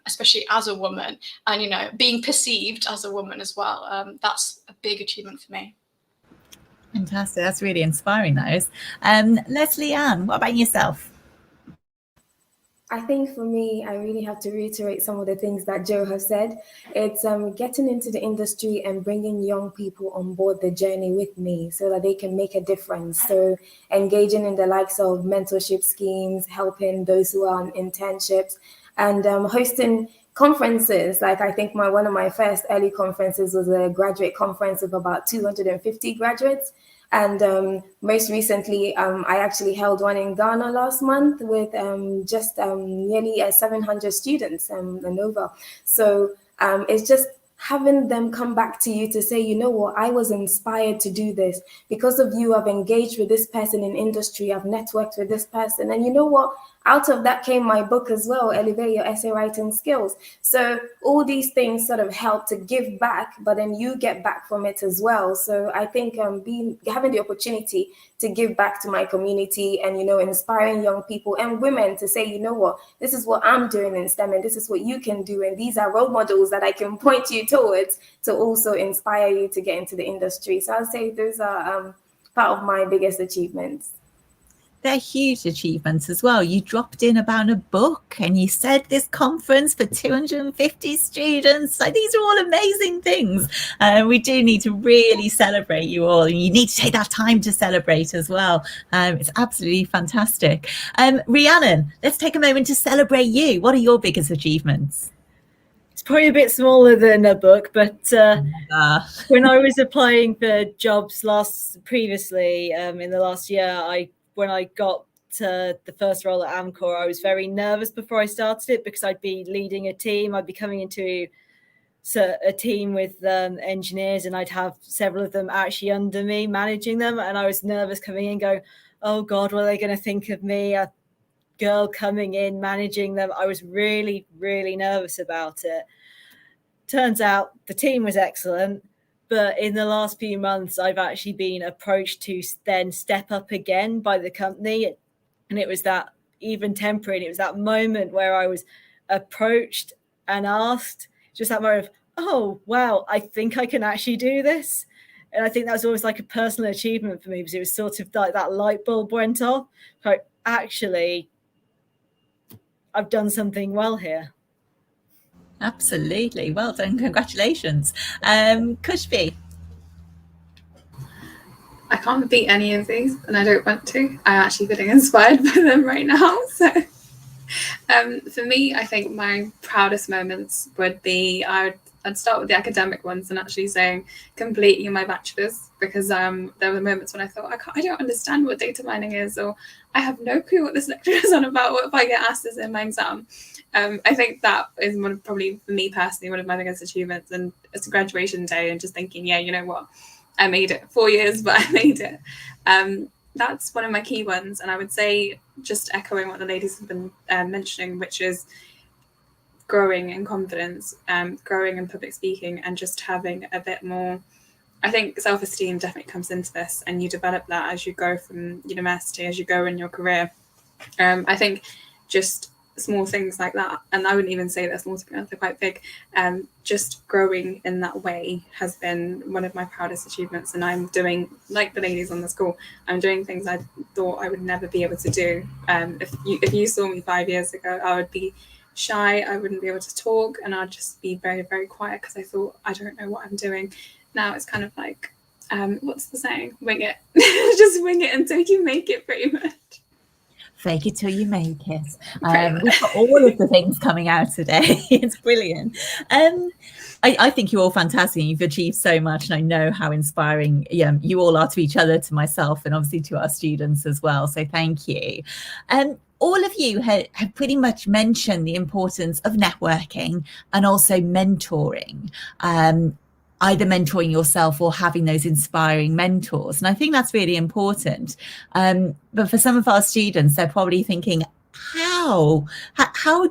S4: especially as a woman, and, being perceived as a woman as well. That's a big achievement for me.
S1: Fantastic. That's really inspiring, those. Leslie Ann, what about yourself?
S2: I think for me, I really have to reiterate some of the things that Jo has said. It's getting into the industry and bringing young people on board the journey with me so that they can make a difference. So engaging in the likes of mentorship schemes, helping those who are on internships, and hosting conferences. Like I think one of my first early conferences was a graduate conference of about 250 graduates. And most recently, I actually held one in Ghana last month with just nearly 700 students and over. So it's just having them come back to you to say, you know what, I was inspired to do this. Because of you, I've engaged with this person in industry, I've networked with this person. And you know what? Out of that came my book as well, Elevate Your Essay Writing Skills. So all these things sort of help to give back, but then you get back from it as well. So I think having the opportunity to give back to my community and, inspiring young people and women to say, you know what, this is what I'm doing in STEM and this is what you can do. And these are role models that I can point you towards to also inspire you to get into the industry. So I'll say those are part of my biggest achievements.
S1: They're huge achievements as well. You dropped in about a book and you said this conference for 250 students. So these are all amazing things. We do need to really celebrate you all, and you need to take that time to celebrate as well. It's absolutely fantastic. Rhiannon, let's take a moment to celebrate you. What are your biggest achievements?
S6: It's probably a bit smaller than a book, but when I was applying for jobs previously in the last year, when I got to the first role at Amcor, I was very nervous before I started it because I'd be leading a team. I'd be coming into a team with engineers, and I'd have several of them actually under me, managing them. And I was nervous coming in going, oh God, what are they going to think of me? girl coming in, managing them. I was really, really nervous about it. Turns out the team was excellent, but in the last few months, I've actually been approached to then step up again by the company. And it was that, even temporary, and it was that moment where I was approached and asked, just that moment of, oh, wow, I think I can actually do this. And I think that was always like a personal achievement for me, because it was sort of like that light bulb went off. Like, actually, I've done something well here.
S1: Absolutely. Well done. Congratulations. Khusbu.
S5: I can't beat any of these, and I don't want to. I'm actually feeling inspired by them right now. So for me, I think my proudest moments would be, I'd start with the academic ones and actually saying completing my bachelor's, because there were moments when I thought, I don't understand what data mining is, or I have no clue what this lecture is on about. What if I get asked this in my exam? I think that is probably for me personally, one of my biggest achievements. And it's a graduation day and just thinking, yeah, you know what? I made it. 4 years, but I made it. That's one of my key ones. And I would say, just echoing what the ladies have been mentioning, which is growing in confidence, growing in public speaking, and just having a bit more, I think self-esteem definitely comes into this, and you develop that as you go from university, as you go in your career. I think just small things like that, and I wouldn't even say they're small, to be honest, they're quite big. Just growing in that way has been one of my proudest achievements, and I'm doing, like the ladies on the school, I'm doing things I thought I would never be able to do. If you saw me 5 years ago, I would be shy, I wouldn't be able to talk, and I'd just be very, very quiet because I thought, I don't know what I'm doing. Now it's kind of like, what's the saying? Wing it. Just wing it until you make it, pretty much.
S1: Fake it till you make it. We've got all of the things coming out today. It's brilliant. I think you're all fantastic. You've achieved so much, and I know how inspiring you all are to each other, to myself, and obviously to our students as well. So thank you. All of you have pretty much mentioned the importance of networking and also mentoring. Either mentoring yourself or having those inspiring mentors. And I think that's really important. But for some of our students, they're probably thinking, how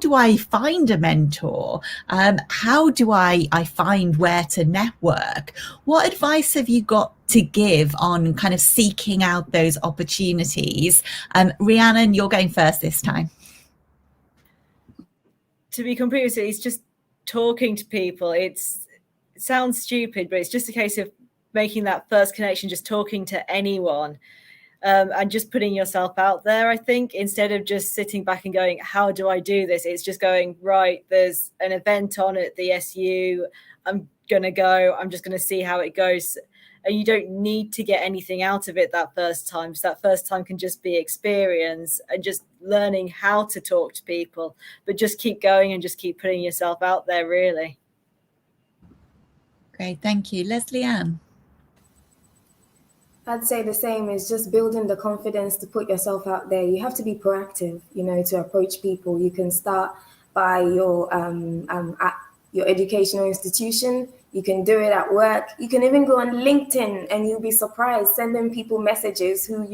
S1: do I find a mentor? How do I find where to network? What advice have you got to give on kind of seeking out those opportunities? Rhiannon, you're going first this time.
S6: To be completely honest, it's just talking to people. It sounds stupid, but it's just a case of making that first connection, just talking to anyone, and just putting yourself out there. I think instead of just sitting back and going, how do I do this? It's just going, right, there's an event on at the SU. I'm going to go. I'm just going to see how it goes. And you don't need to get anything out of it that first time. So that first time can just be experience and just learning how to talk to people, but just keep going and just keep putting yourself out there, really.
S1: Great, thank you. Leslie Ann.
S2: I'd say the same, is just building the confidence to put yourself out there. You have to be proactive, to approach people. You can start by at your educational institution. You can do it at work. You can even go on LinkedIn, and you'll be surprised, sending people messages who,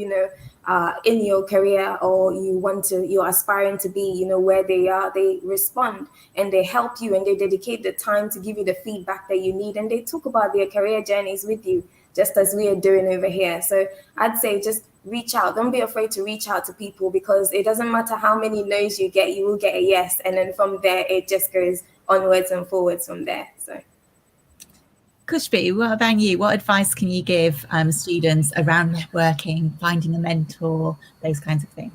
S2: are in your career, or you're aspiring to be, where they are. They respond and they help you, and they dedicate the time to give you the feedback that you need. And they talk about their career journeys with you, just as we are doing over here. So I'd say just reach out. Don't be afraid to reach out to people, because it doesn't matter how many no's you get, you will get a yes. And then from there, it just goes onwards and forwards from there. So.
S1: Khusbu, what about you? What advice can you give students around networking, finding a mentor, those kinds of things?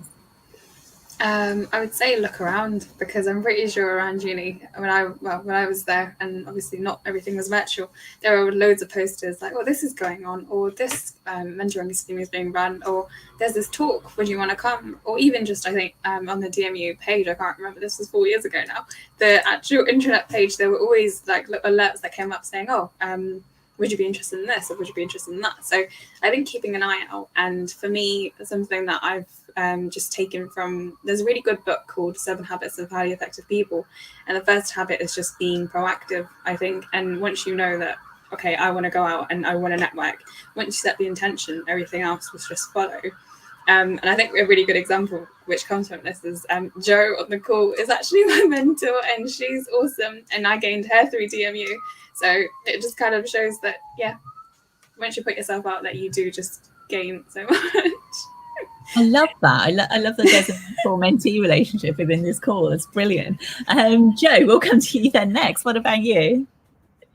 S5: I would say look around, because I'm pretty sure around uni, when I was there, and obviously not everything was virtual, there were loads of posters like, oh, this is going on, or this mentoring scheme is being run, or there's this talk, would you want to come? Or even just, I think, on the DMU page, I can't remember, this was 4 years ago now, the actual intranet page, there were always like alerts that came up saying, oh, would you be interested in this, or would you be interested in that? So I think keeping an eye out. And for me, something that I've just taken from, there's a really good book called 7 Habits of Highly Effective People. And the first habit is just being proactive, I think. And once you know that, okay, I want to go out and I want to network, once you set the intention, everything else will just follow. And I think a really good example which comes from this is Jo on the call is actually my mentor, and she's awesome, and I gained her through DMU. So it just kind of shows that, yeah, once you put yourself out there, you do just gain so much.
S1: I love that. I love that there's a mentor-mentee relationship within this call. It's brilliant. Jo, we'll come to you then next. What about you?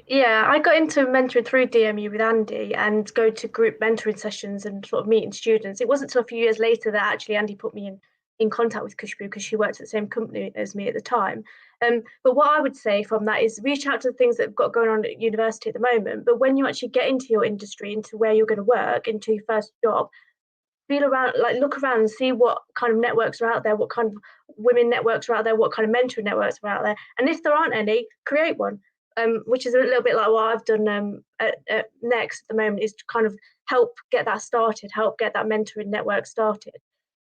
S3: Yeah, I got into mentoring through DMU with Andy and go to group mentoring sessions and sort of meeting students. It wasn't until a few years later that actually Andy put me in contact with Khusbu, because she worked at the same company as me at the time. But what I would say from that is reach out to the things that have got going on at university at the moment. But when you actually get into your industry, into where you're going to work, into your first job, feel around, like look around and see what kind of networks are out there, what kind of women networks are out there, what kind of mentoring networks are out there. And if there aren't any, create one. Which is a little bit like what I've done at Next at the moment, is to kind of help get that started, help get that mentoring network started.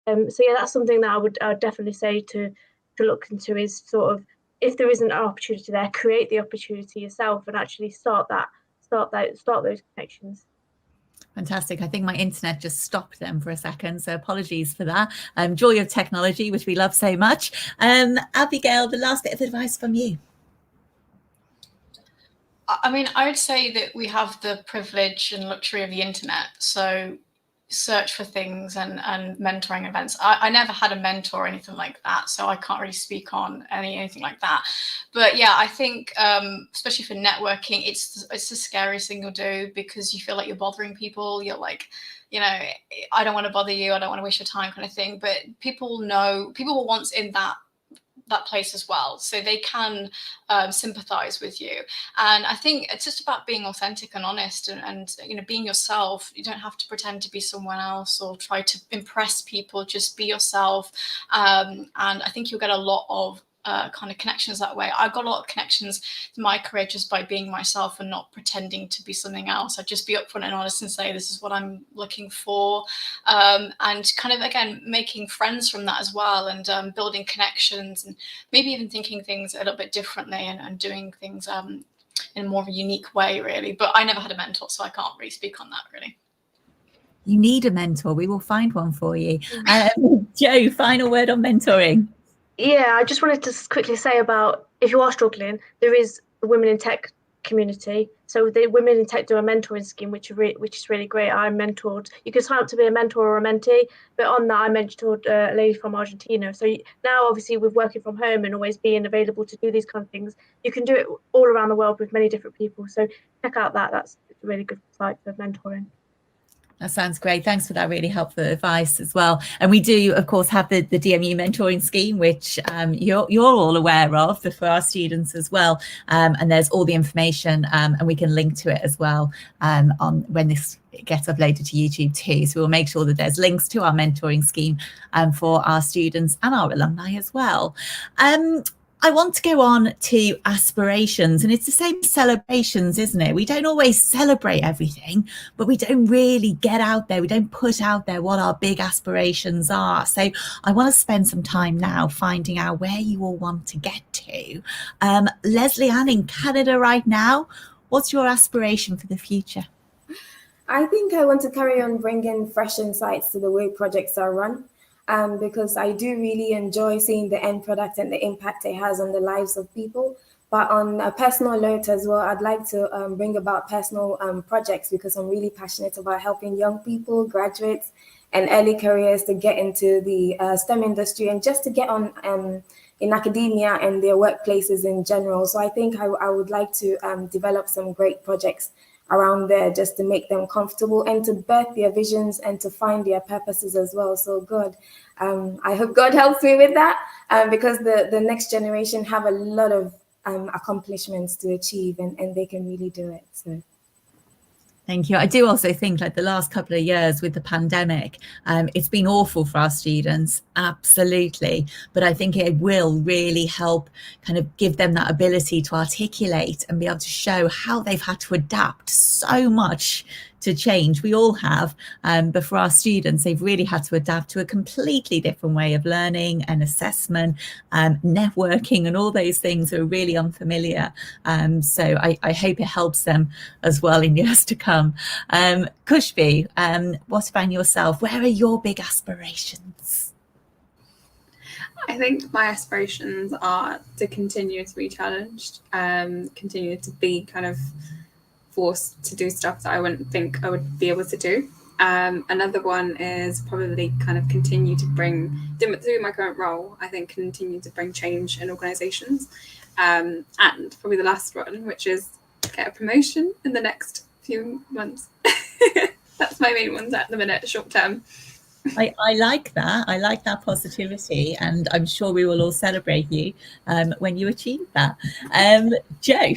S3: So yeah, that's something that I would definitely say to look into, is sort of, if there isn't an opportunity there, create the opportunity yourself and actually start those connections.
S1: Fantastic. I think my internet just stopped them for a second, so apologies for that. Joy of technology, which we love so much. Abigail, the last bit of advice from you.
S4: I mean, I would say that we have the privilege and luxury of the internet. So search for things and mentoring events. I never had a mentor or anything like that, so I can't really speak on anything like that. But yeah, I think especially for networking, it's the scariest thing you'll do, because you feel like you're bothering people. You're like, you know, I don't want to bother you, I don't want to waste your time, kind of thing. But people were once in that place as well, so they can sympathize with you. And I think it's just about being authentic and honest, and you know, being yourself. You don't have to pretend to be someone else or try to impress people. Just be yourself, and I think you'll get a lot of kind of connections that way. I got a lot of connections in my career just by being myself and not pretending to be something else. I'd just be upfront and honest and say, this is what I'm looking for, and kind of, again, making friends from that as well, and building connections, and maybe even thinking things a little bit differently, and doing things in more of a unique way, really. But I never had a mentor, so I can't really speak on that, really.
S1: You need a mentor. We will find one for you. Jo, final word on mentoring.
S3: Yeah, I just wanted to quickly say about, if you are struggling, there is the Women in Tech community. So the Women in Tech do a mentoring scheme, which is really great. I mentored. You can sign up to be a mentor or a mentee, but on that I mentored a lady from Argentina. So now, obviously, with working from home and always being available to do these kind of things, you can do it all around the world with many different people. So check out that's a really good site for mentoring.
S1: That sounds great. Thanks for that really helpful advice as well. And we do, of course, have the DMU mentoring scheme, which you're all aware of, for our students as well. And there's all the information, and we can link to it as well on when this gets uploaded to YouTube too. So we'll make sure that there's links to our mentoring scheme for our students and our alumni as well. I want to go on to aspirations, and it's the same as celebrations, isn't it? We don't always celebrate everything, but we don't really get out there. We don't put out there what our big aspirations are. So I want to spend some time now finding out where you all want to get to. Leslie Ann, in Canada right now, what's your aspiration for the future?
S2: I think I want to carry on bringing fresh insights to the way projects are run. Because I do really enjoy seeing the end product and the impact it has on the lives of people. But on a personal note as well, I'd like to bring about personal projects, because I'm really passionate about helping young people, graduates, and early careers to get into the STEM industry, and just to get on in academia and their workplaces in general. So I think I would like to develop some great projects around there, just to make them comfortable and to birth their visions and to find their purposes as well. So God, I hope God helps me with that, because the next generation have a lot of accomplishments to achieve, and they can really do it. So
S1: thank you. I do also think, like, the last couple of years with the pandemic, it's been awful for our students, absolutely. But I think it will really help kind of give them that ability to articulate and be able to show how they've had to adapt so much to change. We all have, but for our students, they've really had to adapt to a completely different way of learning and assessment, networking, and all those things are really unfamiliar. So I hope it helps them as well in years to come. Khusbu, what about yourself? Where are your big aspirations?
S5: I think my aspirations are to continue to be challenged, continue to be kind of forced to do stuff that I wouldn't think I would be able to do. Another one is probably kind of continue to bring, through my current role, I think continue to bring change in organisations. And probably the last one, which is get a promotion in the next few months. That's my main ones at the minute, short term.
S1: I like that. I like that positivity, and I'm sure we will all celebrate you when you achieve that. Jo?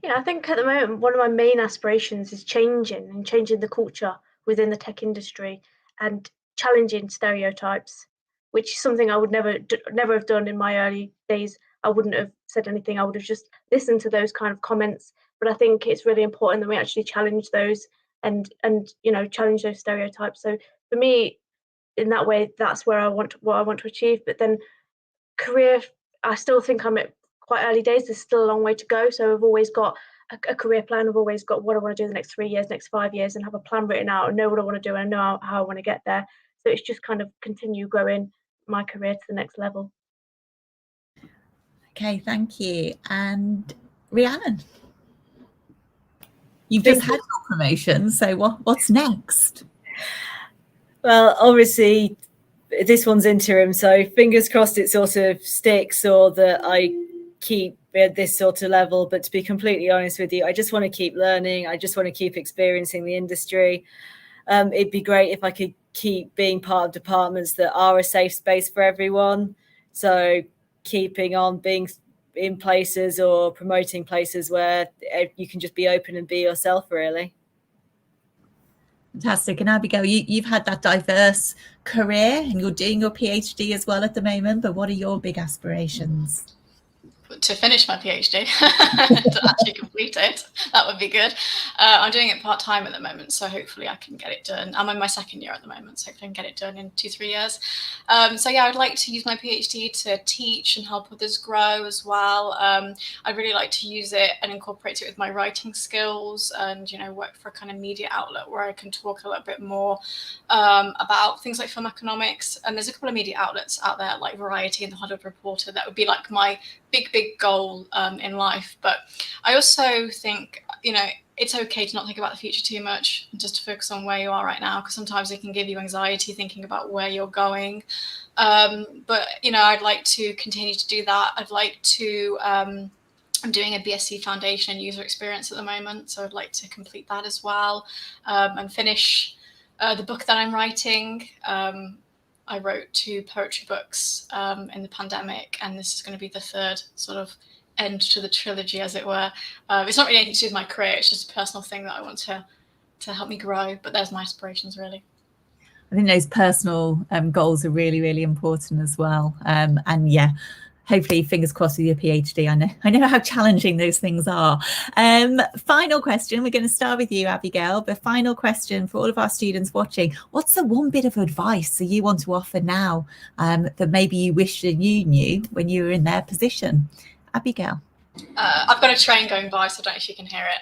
S3: Yeah, I think at the moment, one of my main aspirations is changing the culture within the tech industry and challenging stereotypes, which is something I would never have done in my early days. I wouldn't have said anything. I would have just listened to those kind of comments. But I think it's really important that we actually challenge those and challenge those stereotypes. So for me, in that way, that's where what I want to achieve. But then career, I still think I'm at quite early days. There's still a long way to go. So I've always got a career plan. I've always got what I want to do the next 3 years, next 5 years, and have a plan written out and know what I want to do and know how I want to get there. So it's just kind of continue growing my career to the next level.
S1: Okay, thank you. And Rhiannon, you've just had your promotion, so what's next?
S6: Well, obviously, this one's interim, so fingers crossed it sort of sticks or that I keep at this sort of level. But to be completely honest with you, I just want to keep learning. I just want to keep experiencing the industry. It'd be great if I could keep being part of departments that are a safe space for everyone. So keeping on being in places or promoting places where you can just be open and be yourself, really.
S1: Fantastic. And Abigail, you've had that diverse career and you're doing your PhD as well at the moment, but what are your big aspirations?
S4: To finish my PhD, to actually complete it, that would be good. I'm doing it part-time at the moment, so hopefully I can get it done. I'm in my second year at the moment, so hopefully I can get it done in 2-3 years. So yeah, I'd like to use my PhD to teach and help others grow as well. I'd really like to use it and incorporate it with my writing skills and, work for a kind of media outlet where I can talk a little bit more about things like film economics. And there's a couple of media outlets out there like Variety and the Hollywood Reporter that would be like my big goal in life. But I also think it's okay to not think about the future too much and just to focus on where you are right now, because sometimes it can give you anxiety thinking about where you're going. But I'd like to continue to do that. I'd like to I'm doing a BSc Foundation in user experience at the moment, so I'd like to complete that as well, and finish the book that I'm writing. I wrote 2 poetry books in the pandemic, and this is going to be the 3rd sort of end to the trilogy, as it were. It's not really anything to do with my career, it's just a personal thing that I want to help me grow, but there's my aspirations, really.
S1: I think those personal goals are really, really important as well. And yeah, hopefully, fingers crossed with your PhD. I know how challenging those things are. Final question. We're going to start with you, Abigail. But final question for all of our students watching. What's the one bit of advice that you want to offer now that maybe you wish that you knew when you were in their position? Abigail.
S4: I've got a train going by, so I don't know if you can hear it.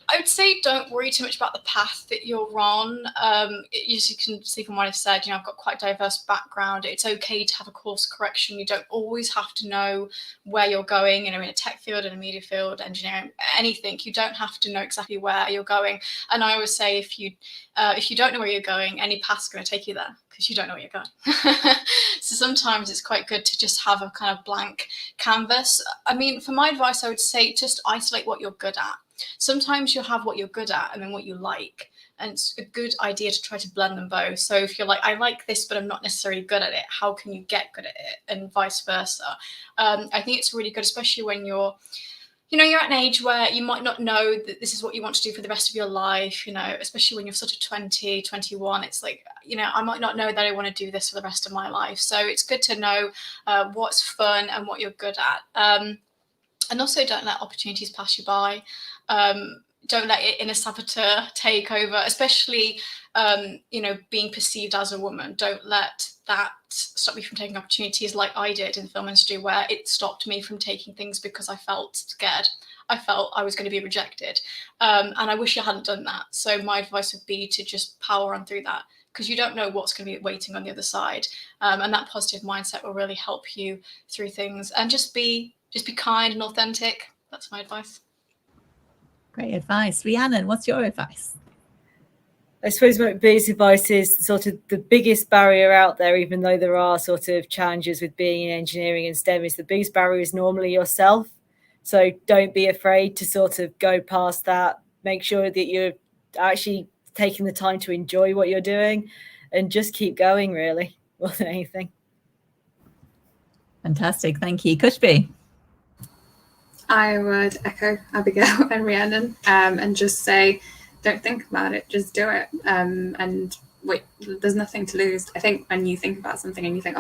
S4: I would say don't worry too much about the path that you're on. As you can see from what I've said, I've got quite a diverse background. It's okay to have a course correction. You don't always have to know where you're going, in a tech field, in a media field, engineering, anything. You don't have to know exactly where you're going. And I always say if you don't know where you're going, any path's going to take you there, because you don't know where you're going. So sometimes it's quite good to just have a kind of blank canvas. I mean, for my advice, I would say just isolate what you're good at. Sometimes you'll have what you're good at and then what you like. And it's a good idea to try to blend them both. So if you're like, I like this, but I'm not necessarily good at it, how can you get good at it? And vice versa. I think it's really good, especially when you're at an age where you might not know that this is what you want to do for the rest of your life, especially when you're sort of 20, 21, it's like, I might not know that I want to do this for the rest of my life. So it's good to know what's fun and what you're good at. And also don't let opportunities pass you by. don't let inner saboteur take over, especially, being perceived as a woman. Don't let that stop you from taking opportunities like I did in the film industry, where it stopped me from taking things because I felt scared. I felt I was going to be rejected. And I wish I hadn't done that. So my advice would be to just power on through that, because you don't know what's going to be waiting on the other side. And that positive mindset will really help you through things. And just be kind and authentic. That's my advice.
S1: Great advice. Rhiannon, what's your advice?
S6: I suppose my biggest advice is sort of the biggest barrier out there, even though there are sort of challenges with being in engineering and STEM, is the biggest barrier is normally yourself. So don't be afraid to sort of go past that. Make sure that you're actually taking the time to enjoy what you're doing, and just keep going, really, more than anything.
S1: Fantastic. Thank you. Khusbu?
S5: I would echo Abigail and Rhiannon, and just say, don't think about it, just do it. And wait, there's nothing to lose. I think when you think about something and you think,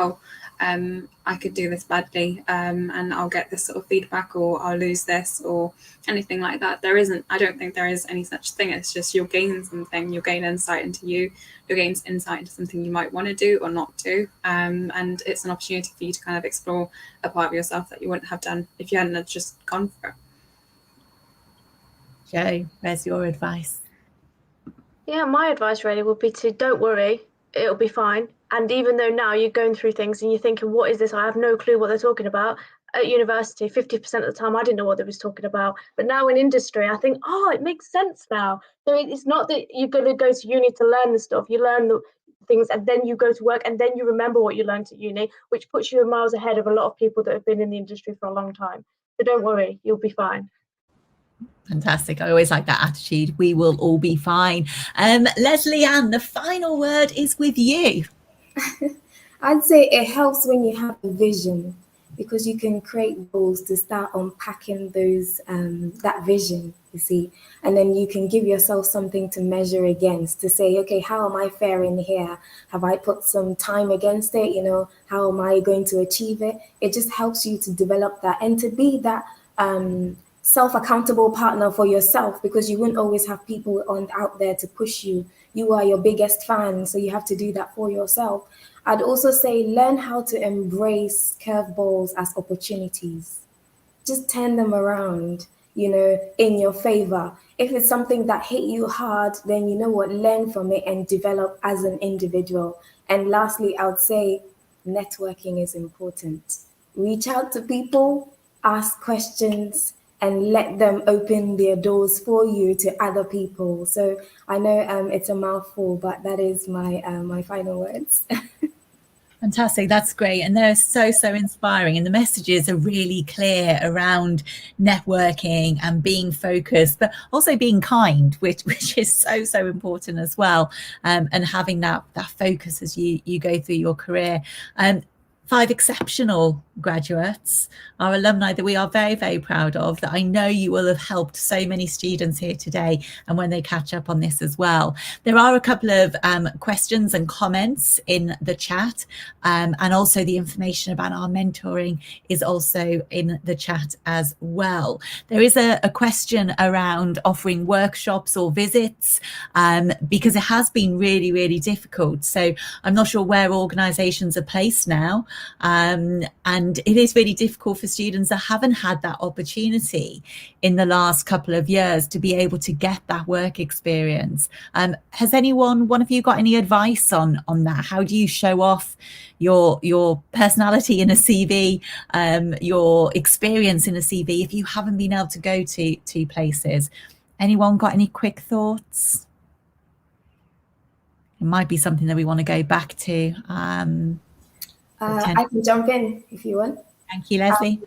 S5: I could do this badly, and I'll get this sort of feedback, or I'll lose this, or anything like that. I don't think there is any such thing. It's just you'll gain something, you'll gain insight into you'll gain insight into something you might want to do or not do. And it's an opportunity for you to kind of explore a part of yourself that you wouldn't have done if you hadn't just gone for it.
S1: Jo, where's your advice?
S3: Yeah, my advice really would be to don't worry, it'll be fine. And even though now you're going through things and you're thinking, what is this? I have no clue what they're talking about. At university, 50% of the time, I didn't know what they was talking about. But now in industry, I think, it makes sense now. So it's not that you're going to go to uni to learn the stuff. You learn the things and then you go to work and then you remember what you learned at uni, which puts you miles ahead of a lot of people that have been in the industry for a long time. So don't worry, you'll be fine.
S1: Fantastic. I always like that attitude. We will all be fine. Leslie Ann, the final word is with you.
S2: I'd say it helps when you have a vision, because you can create goals to start unpacking those that vision, you see, and then you can give yourself something to measure against, to say, okay, how am I faring here? Have I put some time against it? How am I going to achieve it? It just helps you to develop that and to be that self-accountable partner for yourself, because you won't always have people out there to push you. You are your biggest fan, so you have to do that for yourself. I'd also say learn how to embrace curveballs as opportunities. Just turn them around, in your favor. If it's something that hit you hard, then learn from it and develop as an individual. And lastly, I would say networking is important. Reach out to people, ask questions, and let them open their doors for you to other people. So I know it's a mouthful, but that is my final words.
S1: Fantastic. That's great. And they're so inspiring. And the messages are really clear around networking and being focused, but also being kind, which is so important as well. And having that focus as you go through your career. 5 exceptional graduates, our alumni that we are very proud of, that I know you will have helped so many students here today and when they catch up on this as well. There are a couple of questions and comments in the chat, and also the information about our mentoring is also in the chat as well. There is a question around offering workshops or visits, because it has been really difficult. So I'm not sure where organisations are placed now. And it is really difficult for students that haven't had that opportunity in the last couple of years to be able to get that work experience. Has one of you got any advice on that? How do you show off your personality in a CV, your experience in a CV, if you haven't been able to go to places? Anyone got any quick thoughts? It might be something that we want to go back to.
S2: I can jump in if you want.
S1: Thank you, Leslie.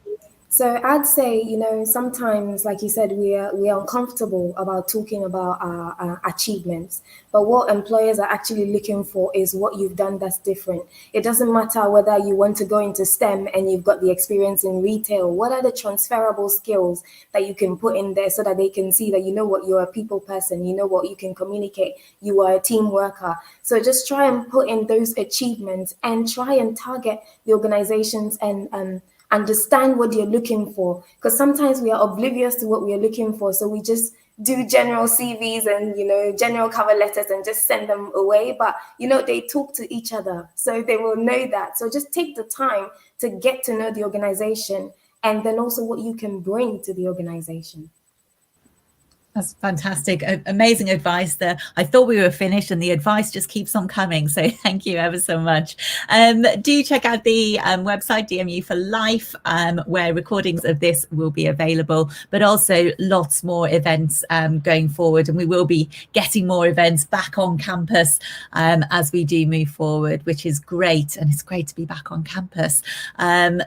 S2: So I'd say, sometimes, like you said, we are uncomfortable about talking about our achievements. But what employers are actually looking for is what you've done that's different. It doesn't matter whether you want to go into STEM and you've got the experience in retail. What are the transferable skills that you can put in there so that they can see that you're a people person, you can communicate, you are a team worker. So just try and put in those achievements and try and target the organizations and understand what you're looking for, because sometimes we are oblivious to what we are looking for, so we just do general CVs and, general cover letters and just send them away. But, they talk to each other, so they will know that. So just take the time to get to know the organization, and then also what you can bring to the organization.
S1: That's fantastic. Amazing advice there. I thought we were finished and the advice just keeps on coming. So thank you ever so much. Do check out the website, DMU for Life, where recordings of this will be available, but also lots more events going forward. And we will be getting more events back on campus as we do move forward, which is great. And it's great to be back on campus.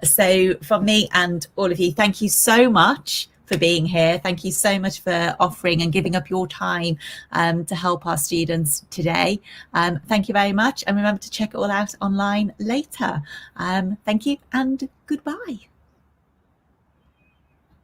S1: So from me and all of you, thank you so much for being here. Thank you so much for offering and giving up your time to help our students today. Thank you very much. And remember to check it all out online later. Thank you and goodbye.